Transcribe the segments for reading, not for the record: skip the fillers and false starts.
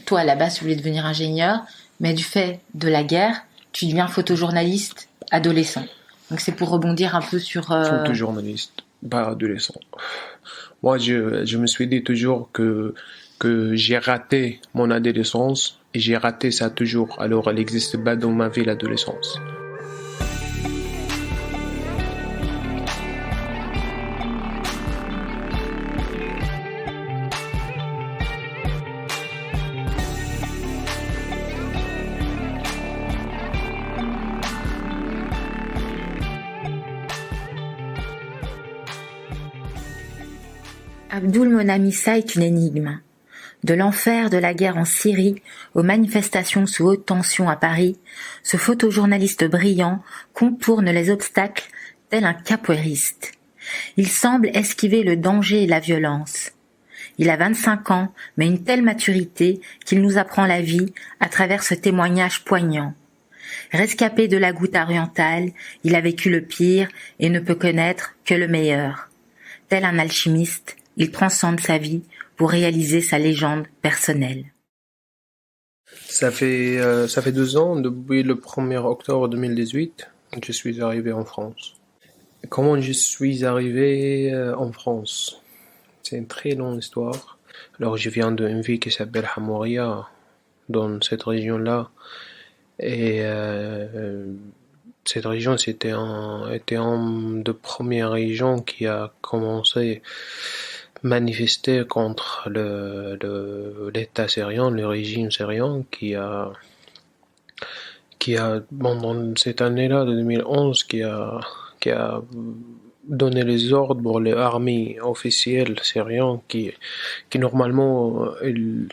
toi, à la base, tu voulais devenir ingénieur, mais du fait de la guerre, tu deviens photojournaliste adolescent. Donc c'est pour rebondir un peu sur... Photojournaliste, pas adolescent. Moi, je me suis dit toujours que j'ai raté mon adolescence et j'ai raté ça toujours. Alors, elle n'existe pas dans ma vie, l'adolescence. Abdul Monam Issa est une énigme. De l'enfer de la guerre en Syrie aux manifestations sous haute tension à Paris, ce photojournaliste brillant contourne les obstacles tel un capoeiriste. Il semble esquiver le danger et la violence. Il a 25 ans, mais une telle maturité qu'il nous apprend la vie à travers ce témoignage poignant. Rescapé de la Ghouta orientale, il a vécu le pire et ne peut connaître que le meilleur. Tel un alchimiste, il transcende sa vie pour réaliser sa légende personnelle. Ça fait 2 ans, depuis le 1er octobre 2018, que je suis arrivé en France. Comment je suis arrivé en France? C'est une très longue histoire. Alors, je viens d'une ville qui s'appelle Hamouria, dans cette région-là. Et cette région, était une des premières régions qui a commencé manifester contre l'État syrien, le régime syrien qui a pendant cette année-là de 2011 qui a donné les ordres pour les armées officielles syriennes qui normalement elles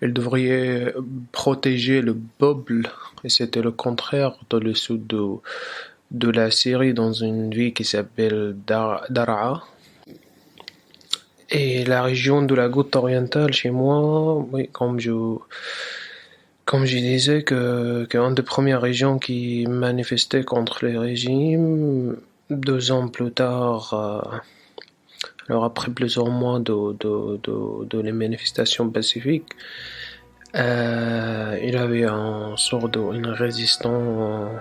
devraient protéger le peuple, et c'était le contraire dans le sud de la Syrie, dans une ville qui s'appelle Daraa. Et la région de la Ghouta orientale, chez moi, oui, comme je disais, qu'une des premières régions qui manifestait contre les régimes, 2 ans plus tard, alors après plusieurs mois de les manifestations pacifiques, il y avait une résistance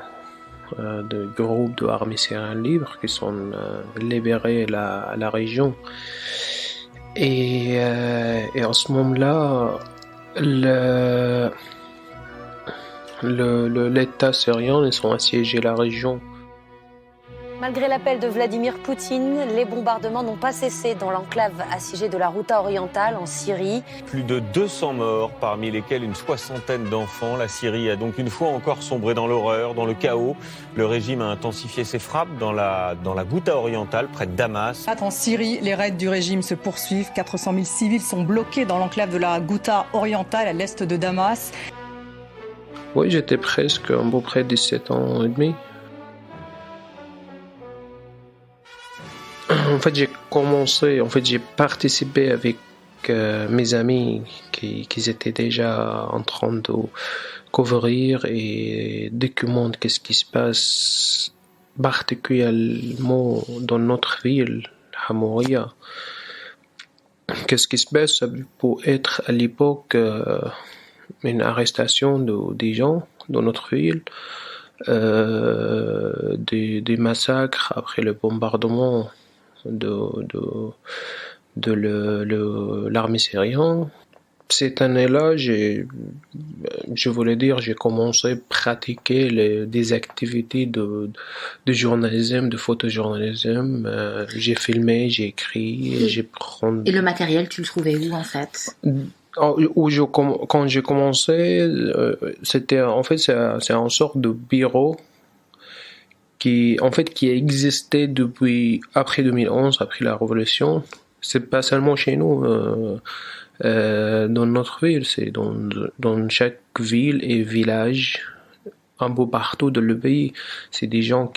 de groupes de armées syriennes libres qui sont libérés la région. Et à ce moment-là, l'État syrien, ils ont assiégé la région. Malgré l'appel de Vladimir Poutine, les bombardements n'ont pas cessé dans l'enclave assiégée de la Ghouta orientale en Syrie. Plus de 200 morts, parmi lesquels une 60aine d'enfants. La Syrie a donc une fois encore sombré dans l'horreur, dans le chaos. Le régime a intensifié ses frappes dans la Ghouta orientale, près de Damas. En Syrie, les raids du régime se poursuivent. 400 000 civils sont bloqués dans l'enclave de la Ghouta orientale, à l'est de Damas. Oui, j'étais presque à peu près 17 ans et demi. En fait, j'ai participé avec mes amis qui étaient déjà en train de couvrir et documenter qu'est-ce qui se passe particulièrement dans notre ville, Hamouria. Qu'est-ce qui se passe? Ça peut être à l'époque une arrestation des gens dans notre ville, des massacres après le bombardement de l'armée syrienne. Cette année-là, j'ai commencé à pratiquer des activités de journalisme, de photojournalisme. J'ai filmé, j'ai écrit, Et le matériel, tu le trouvais où en fait? Quand j'ai commencé, c'est une sorte de bureau qui existait depuis après 2011, après la révolution. C'est pas seulement chez nous, dans notre ville, c'est dans chaque ville et village, un peu partout dans le pays. C'est des gens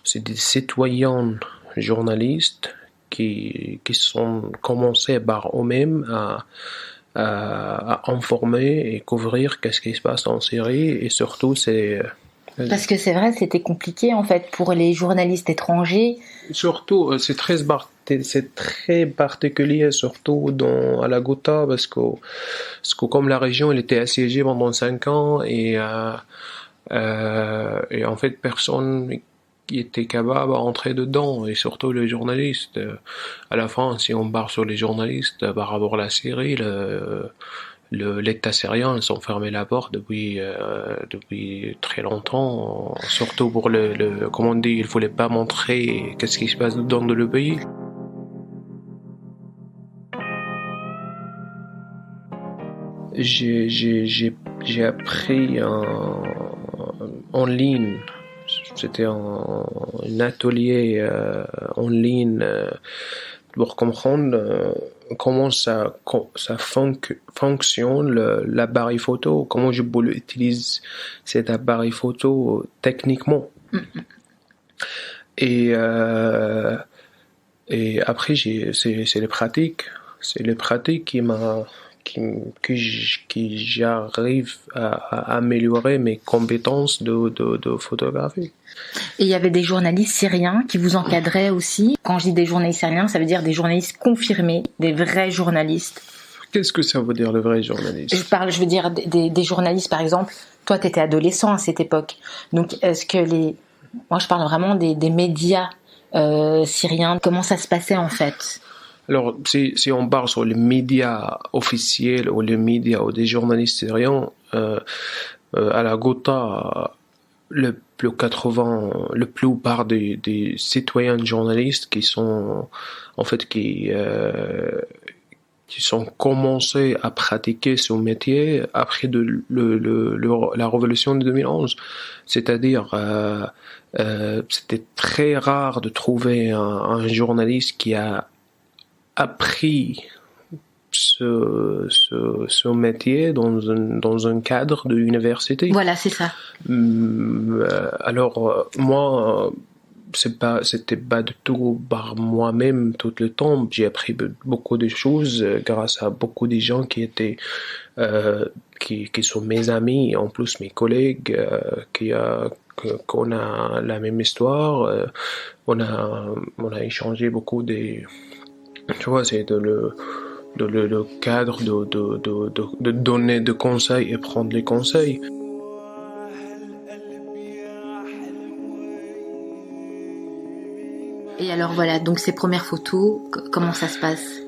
c'est des citoyens journalistes qui sont commencés par eux-mêmes à informer et couvrir qu'est-ce qui se passe en Syrie, et surtout Parce que c'est vrai, c'était compliqué en fait pour les journalistes étrangers. Surtout, c'est très c'est très particulier, surtout à la Ghouta, parce que comme la région elle était assiégée pendant 5 ans et en fait personne qui était capable à entrer dedans, et surtout les journalistes. À la fin, si on part sur les journalistes par rapport à la Syrie, l'État syrien, ils ont fermé la porte depuis très longtemps, surtout pour comme on dit, il voulait pas montrer qu'est-ce qui se passe dans le pays. J'ai appris en ligne. C'était un atelier en ligne pour comprendre comment ça fonctionne l'appareil photo, comment je peux utiliser cet appareil photo techniquement. Et après c'est les pratiques qui j'arrive à améliorer mes compétences de photographie. Et il y avait des journalistes syriens qui vous encadraient aussi. Quand je dis des journalistes syriens, ça veut dire des journalistes confirmés, des vrais journalistes. Qu'est-ce que ça veut dire, le vrai journaliste? Je veux dire des journalistes, par exemple. Toi, tu étais adolescent à cette époque. Donc, est-ce que moi, je parle vraiment des médias syriens. Comment ça se passait, en fait? Alors, si on parle sur les médias officiels ou les médias ou des journalistes syriens, à la Ghouta, la plupart des citoyens journalistes qui sont commencés à pratiquer ce métier après la révolution de 2011. C'est-à-dire, c'était très rare de trouver un journaliste qui a appris ce métier dans un cadre de l'université. Voilà, c'est ça. Alors moi, c'était pas du tout par moi-même tout le temps. J'ai appris beaucoup de choses grâce à beaucoup de gens qui étaient qui sont mes amis, en plus mes collègues, qu'on a la même histoire. On a échangé beaucoup tu vois, c'est le cadre de donner des conseils et prendre les conseils. Et alors voilà, donc ces premières photos, comment ça se passe?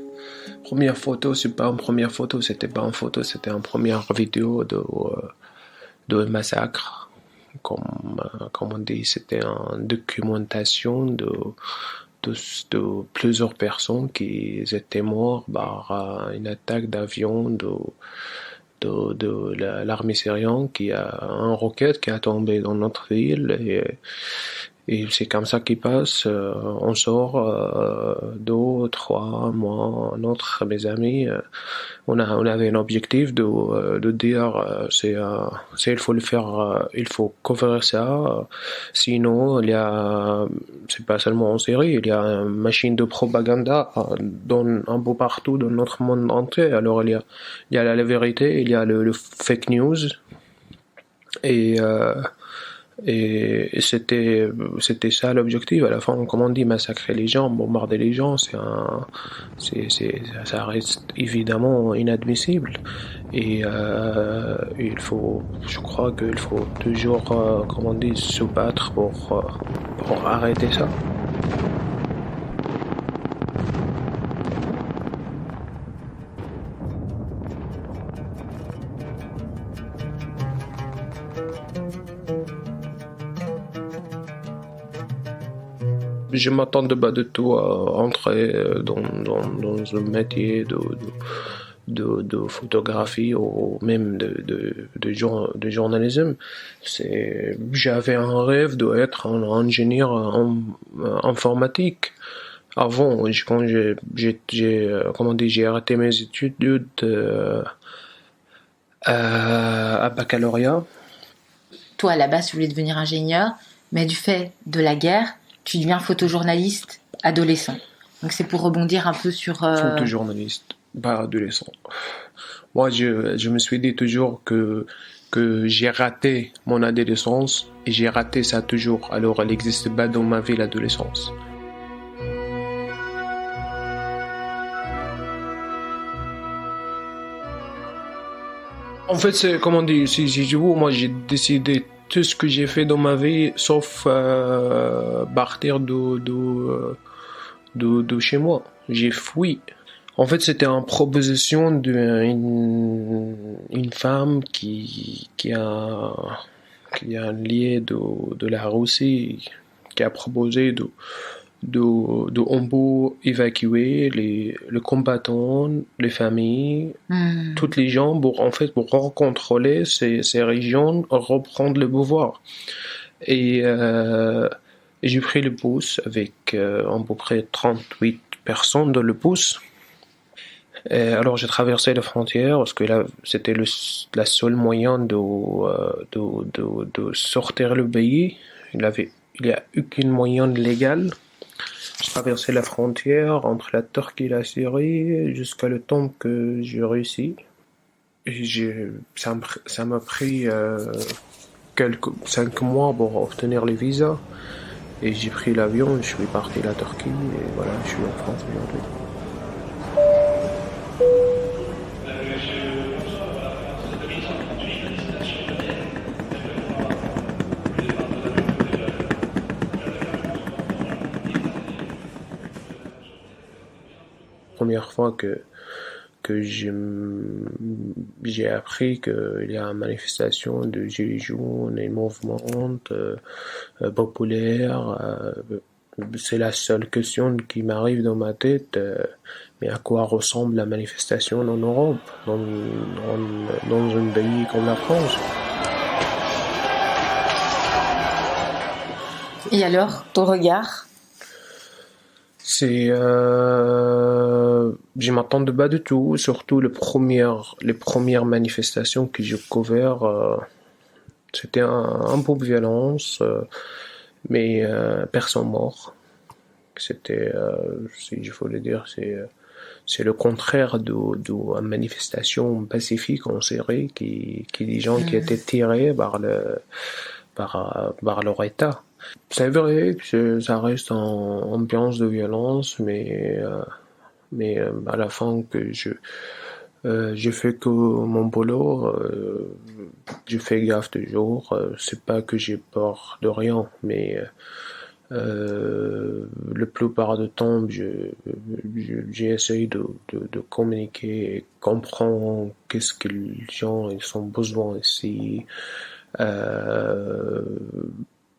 Première photo, c'est pas une première photo, c'était pas une photo, c'était une première vidéo de massacre. Comme on dit, c'était une documentation de plusieurs personnes qui étaient mortes par une attaque d'avion de l'armée syrienne, qui a un roquette qui a tombé dans notre ville, et c'est comme ça qu'il passe. On sort 2, 3 mois, mes amis, on avait un objectif de dire il faut le faire, il faut couvrir ça, sinon c'est pas seulement en Syrie, il y a une machine de propagande un peu partout dans notre monde entier. Alors il y a la vérité, il y a le fake news, et c'était ça l'objectif. À la fin, comme on dit, massacrer les gens, bombarder les gens, ça reste évidemment inadmissible. Et je crois qu'il faut toujours, comme on dit, se battre pour arrêter ça. Je m'attendais pas du tout à entrer dans un métier de photographie ou même de journalisme. J'avais un rêve d'être un ingénieur informatique. Avant, quand j'ai arrêté mes études à baccalauréat. Toi, à la base, tu voulais devenir ingénieur, mais du fait de la guerre, tu deviens photojournaliste adolescent. Donc c'est pour rebondir un peu sur... Photojournaliste, pas adolescent. Moi, je me suis dit toujours que j'ai raté mon adolescence, et j'ai raté ça toujours. Alors elle n'existe pas dans ma vie, l'adolescence. En fait, c'est, comment dire, si je veux, moi j'ai décidé tout ce que j'ai fait dans ma vie, sauf partir de chez moi. J'ai fui. En fait, c'était une proposition d'une femme qui a un lien de la Russie, qui a proposé on peut évacuer les combattants, les familles, toutes les gens pour recontrôler ces régions, reprendre le pouvoir. Et j'ai pris le bus avec à peu près 38 personnes dans le bus. Et alors j'ai traversé la frontière parce que là c'était la seule moyen de sortir le pays. Il y a aucun moyen légal. J'ai traversé la frontière entre la Turquie et la Syrie jusqu'à le temps que j'ai réussi. Et ça m'a pris 5 mois pour obtenir les visas. Et j'ai pris l'avion, je suis parti à la Turquie et voilà, je suis en France aujourd'hui. Première fois que j'ai appris qu'il y a une manifestation de gilets jaunes et mouvement populaire. C'est la seule question qui m'arrive dans ma tête. Mais à quoi ressemble la manifestation en Europe, dans un pays comme la France? Et alors, ton regard? Je m'attendais pas du tout, surtout les premières manifestations que j'ai couvertes, c'était un peu de violence, mais personne mort. C'était, si je voulais dire, c'est le contraire de manifestation pacifique en Syrie, qui des gens qui étaient tirés par leur État. C'est vrai que ça reste en ambiance de violence, mais à la fin que j'ai fait que mon boulot, je fais gaffe toujours. C'est pas que j'ai peur de rien, mais la plupart du temps, j'essaye de communiquer et comprendre qu'est-ce que les gens ils ont besoin ici.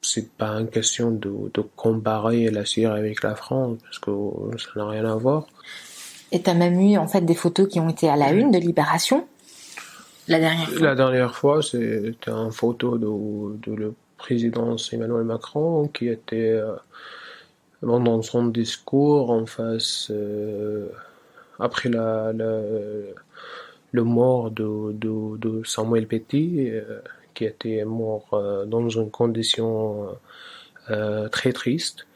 C'est pas une question de comparer la Syrie avec la France, parce que ça n'a rien à voir. Et t'as même eu en fait des photos qui ont été à la une de Libération la dernière fois. La dernière fois, c'était une photo de le président Emmanuel Macron qui était dans son discours en face après le mort de Samuel Paty, qui était mort dans une condition très triste.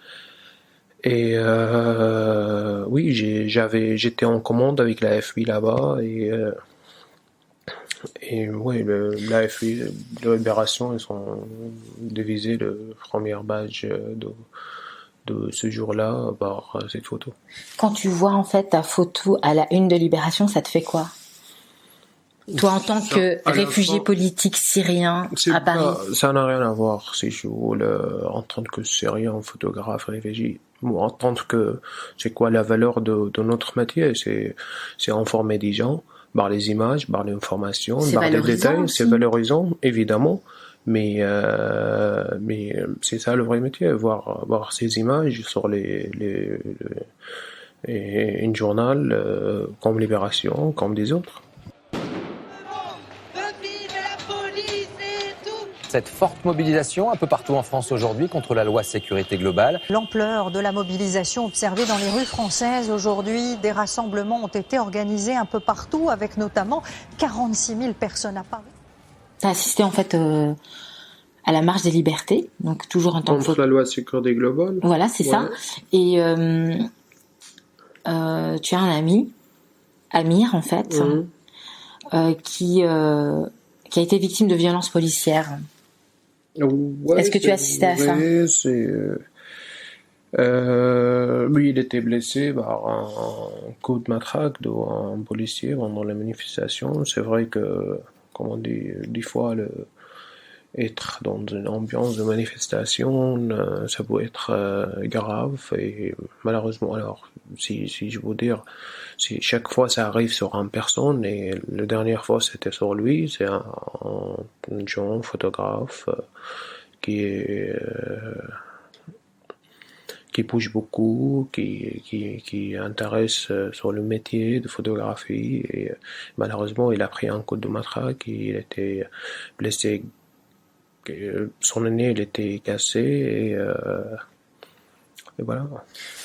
Et oui, j'étais en commande avec la FI là-bas et oui, l'AFI, de Libération, ils ont divisé le premier badge de ce jour-là par cette photo. Quand tu vois en fait ta photo à la une de Libération, ça te fait quoi? Toi, en tant que réfugié politique syrien à Paris? Ça n'a rien à voir si je veux en tant que Syrien, photographe, réfugié. En tant que, c'est quoi la valeur de notre métier? C'est informer des gens, par les images, par l'information, par les détails. Aussi. C'est valorisant, évidemment. Mais c'est ça le vrai métier, voir ces images sur une journal comme Libération, comme des autres. Cette forte mobilisation un peu partout en France aujourd'hui contre la loi sécurité globale. L'ampleur de la mobilisation observée dans les rues françaises aujourd'hui, des rassemblements ont été organisés un peu partout avec notamment 46 000 personnes à Paris. Tu as assisté en fait à la marche des libertés, donc toujours en tant que... Contre la loi sécurité globale. Voilà, c'est ça. Et tu as un ami, Amir en fait, qui a été victime de violences policières. Ouais, est-ce que tu as assisté à ça? Lui, il était blessé par un coup de matraque d'un policier pendant la manifestation. C'est vrai que comment dire, des fois être dans une ambiance de manifestation, ça peut être grave. Et malheureusement, alors, si je veux dire, si chaque fois ça arrive sur une personne, et la dernière fois c'était sur lui, c'est un jeune photographe qui bouge beaucoup, qui intéresse sur le métier de photographie, et malheureusement il a pris un coup de matraque, il était blessé, son nez il était cassé, et voilà.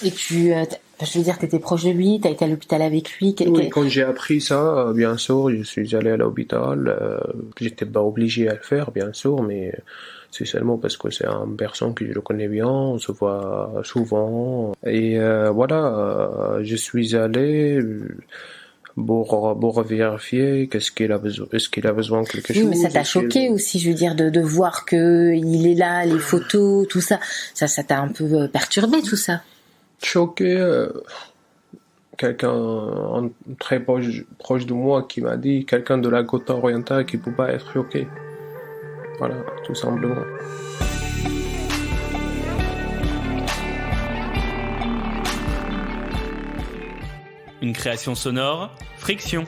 Et je veux dire, t'étais proche de lui, t'as été à l'hôpital avec lui. Oui, quand j'ai appris ça, bien sûr, je suis allé à l'hôpital. J'étais pas obligé à le faire, bien sûr, mais c'est seulement parce que c'est une personne que je le connais bien, on se voit souvent. Et voilà, je suis allé pour vérifier qu'est-ce qu'il a besoin, est-ce qu'il a besoin de quelque chose. Oui, mais ça t'a choqué aussi, je veux dire, de voir que il est là, les photos, tout ça. Ça t'a un peu perturbé, tout ça. Choqué, quelqu'un très proche de moi qui m'a dit, quelqu'un de la Ghouta orientale qui ne peut pas être choqué. Voilà, tout simplement. Une création sonore, Friction.